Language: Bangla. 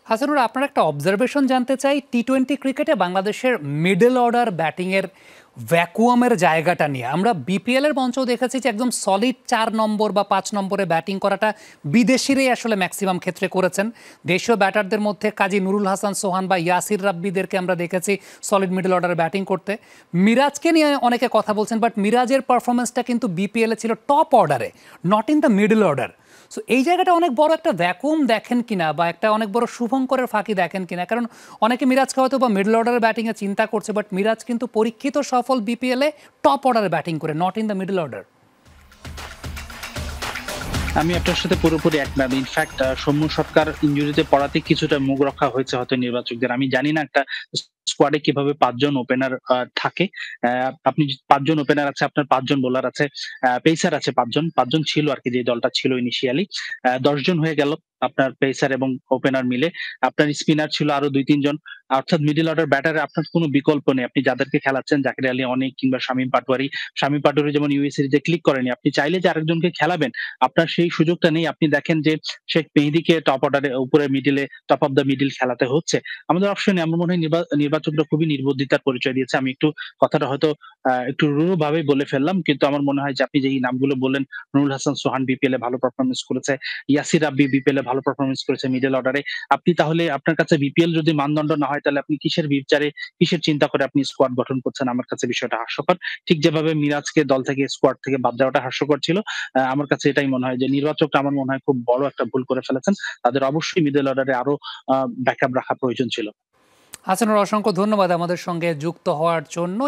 হাসানুর, আপনার একটা অবজারভেশন জানতে চাই টি-20 ক্রিকেটে বাংলাদেশের মিডল অর্ডার ব্যাটিংয়ের ভ্যাকুয়ামের জায়গাটা নিয়ে। আমরা বিপিএল এর মঞ্চও দেখেছি যে একদম সলিড 4 নম্বর বা 5 নম্বরে ব্যাটিং করাটা বিদেশিরাই আসলে ম্যাক্সিমাম ক্ষেত্রে করেছেন। দেশীয় ব্যাটারদের মধ্যে কাজী নুরুল হাসান সোহান বা ইয়াসির রাব্বিদেরকে আমরা দেখেছি সলিড মিডল অর্ডারে ব্যাটিং করতে। মিরাজকে নিয়ে অনেকে কথা বলছেন, বাট মিরাজের পারফরমেন্সটা কিন্তু বিপিএল এ ছিল টপ অর্ডারে, not in the middle order. So এই জায়গাটা অনেক বড় একটা ভ্যাকুয়াম দেখেন কিনা, বা একটা অনেক বড় শুভঙ্করের ফাঁকি দেখেন কিনা? কারণ অনেকে মিরাজকে হয়তো বা মিডল অর্ডারের ব্যাটিংয়ে চিন্তা করছে, বাট মিরাজ কিন্তু পরীক্ষিত সফল বিপিএলে টপ অর্ডারে ব্যাটিং করে, not in the middle order. আমি আপনার সাথে পুরোপুরি একমত। ইনফ্যাক্ট সৌম্য সরকার ইনজুরিতে পড়াতে কিছুটা মুখ রক্ষা হয়েছে হয়তো নির্বাচকদের। আমি জানি না একটা স্কোয়াডে কিভাবে ৫ জন ওপেনার থাকে। আপনি ৫ জন ওপেনার আছে, আপনার ৫ জন বোলার আছে, পেসার আছে ৫ জন। ৫ জন ছিল আরকি, যে দলটা ছিল ইনিশিয়ালি। ১০ জন হয়ে গেল আপনার পেসার এবং ওপেনার মিলে। আপনার স্পিনার ছিল আরো ২-৩ জন। অর্থাৎ মিডল অর্ডার ব্যাটারে আপনার কোনো বিকল্প নেই। আপনি যাদেরকে খেলাচ্ছেন, জাকির আলী অনেক কিংবা শামীম পাটোয়ারি। শামীম পাটোয়ারি যেমন ইউএ সিরিজে ক্লিক করেনি। আপনি চাইলে যে আরেকজনকে খেলাবেন, আপনার সেই সুযোগটা নেই। আপনি দেখেন যে শেখ মেহেদীকে টপ অর্ডারে উপরে মিডলে, টপ অফ দ্য মিডল খেলাতে হচ্ছে। আমাদের অপশনে আমার মনে হয় নির্বাচকরা খুবই নির্বুদ্ধিতার পরিচয় দিয়েছে। আমি একটু কথাটা হয়তো একটু রূঢ় ভাবে বলে ফেললাম। কিন্তু আমার মনে হয় যে আপনি যেই নামগুলো বললেন, নুরুল হাসান সোহান বিপিএল এ ভালো পারফরম্যান্স করেছে, ইয়াসির রাব্বি বিপিএল এ ভালো পারফরম্যান্স করেছে মিডল অর্ডারে। আপনি তাহলে আপনার কাছে বিপিএল যদি মানদণ্ড না হয়, তাহলে আপনি কিসের বিচারে, কিসের চিন্তা করে আপনি স্কোয়াড গঠন করছেন? আমার কাছে বিষয়টা হাস্যকর। ঠিক যেভাবে মিরাজকে দল থেকে, স্কোয়াড থেকে বাদ দেওয়াটা হাস্যকর ছিল। আমার কাছে এটাই মনে হয় যে নির্বাচকরা আমার মনে হয় খুব বড় একটা ভুল করে ফেলেছেন। তাদের অবশ্যই মিডল অর্ডারে আরো ব্যাকআপ রাখা প্রয়োজন ছিল। হাসানুর, অসংখ্য ধন্যবাদ আমাদের সঙ্গে যুক্ত হওয়ার জন্য।